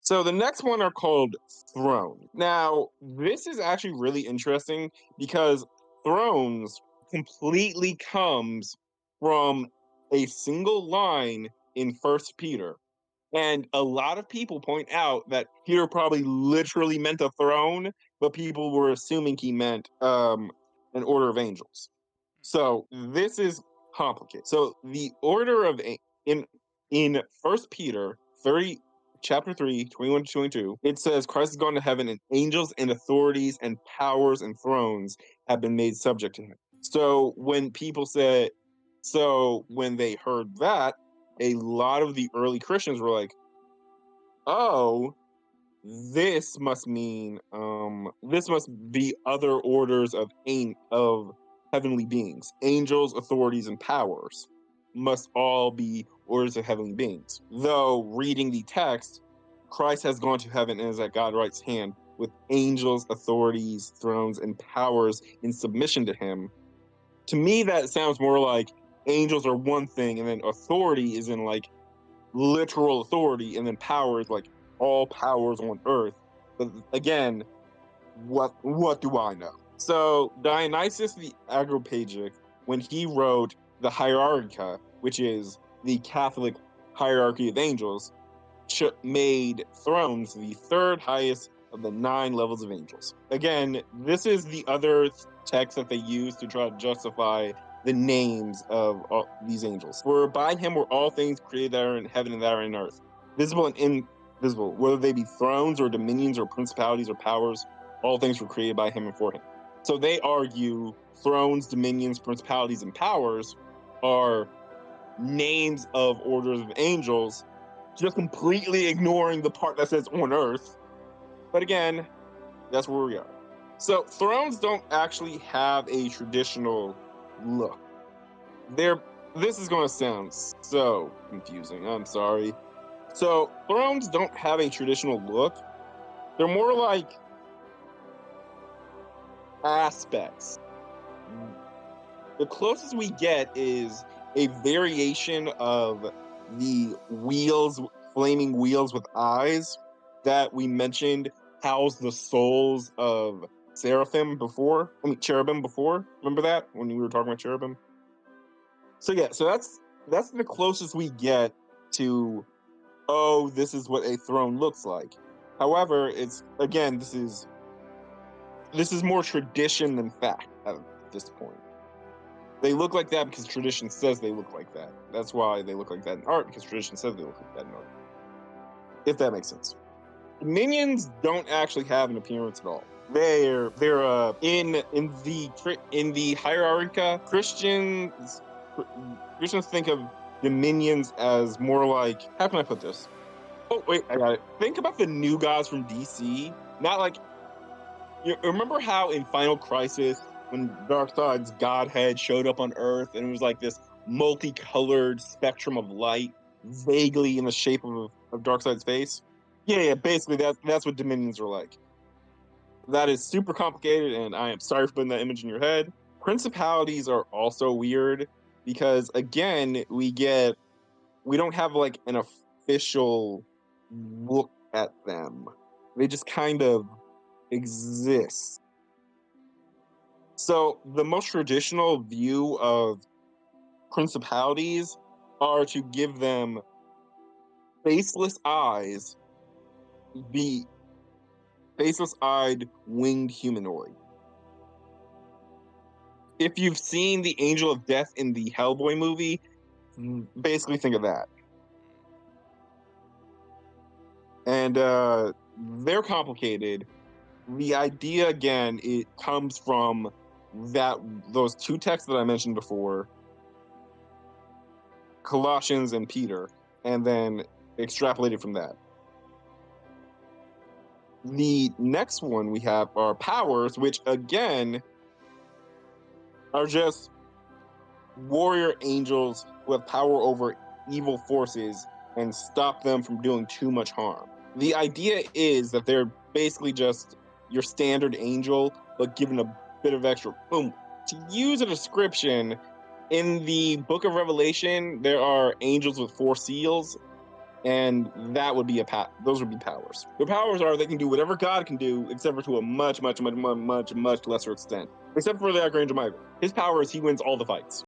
So the next one are called thrones. Now, this is actually really interesting because thrones completely comes from a single line in First Peter. And a lot of people point out that Peter probably literally meant a throne, but people were assuming he meant an order of angels. So this is complicated. So the order of in First Peter 30 chapter 3 21 to 22, it says Christ has gone to heaven and angels and authorities and powers and thrones have been made subject to him. So when they heard that, a lot of the early Christians were like, "Oh, this must be other orders of heavenly beings. Angels, authorities, and powers must all be orders of heavenly beings." Though reading the text, Christ has gone to heaven and is at God's right hand with angels, authorities, thrones, and powers in submission to him. To me, that sounds more like angels are one thing, and then authority is in like literal authority, and then power is like all powers on earth. But again, what do I know? So Dionysius the Areopagitic, when he wrote the Hierarcha, which is the Catholic hierarchy of angels, made thrones the third highest of the nine levels of angels. Again, this is the other text that they use to try to justify the names of all these angels. For by him were all things created that are in heaven and that are in earth, visible and invisible, whether they be thrones or dominions or principalities or powers, all things were created by him and for him. So they argue thrones, dominions, principalities, and powers are names of orders of angels, just completely ignoring the part that says on earth. But again, that's where we are. So thrones don't actually have a traditional look. They're This is going to sound so confusing. I'm sorry. So thrones don't have a traditional look. They're more like aspects. The closest we get is a variation of the wheels, flaming wheels with eyes that we mentioned house the souls of cherubim before. Remember that when we were talking about cherubim? So yeah, so that's the closest we get to, oh, this is what a throne looks like. However, this is more tradition than fact at this point. They look like that because tradition says they look like that. That's why they look like that in art, because tradition says they look like that in art. If that makes sense. Minions don't actually have an appearance at all. They're in the hierarchy. Christians think of the minions as more like, how can I put this? Oh wait, I got it. Think about the new gods from DC. Not like, you remember how in Final Crisis, when Darkseid's godhead showed up on Earth and it was like this multicolored spectrum of light, vaguely in the shape of Darkseid's face? Yeah, basically that's what Dominions are like. That is super complicated, and I am sorry for putting that image in your head. Principalities are also weird because again, we don't have like an official look at them. They just kind of exist. So the most traditional view of principalities are to give them faceless eyes, be faceless eyed winged humanoid. If you've seen the Angel of Death in the Hellboy movie, basically think of that. And they're complicated. The idea again, it comes from those two texts that I mentioned before, Colossians and Peter, and then extrapolated from that. The next one we have are powers, which again are just warrior angels who have power over evil forces and stop them from doing too much harm. The idea is that they're basically just your standard angel, but given a bit of extra boom. To use a description, in the book of Revelation, there are angels with four seals. And that would be those would be powers. Their powers are they can do whatever God can do, except for to a much, much, much, much, much, much lesser extent. Except for the Archangel Michael. His power is he wins all the fights.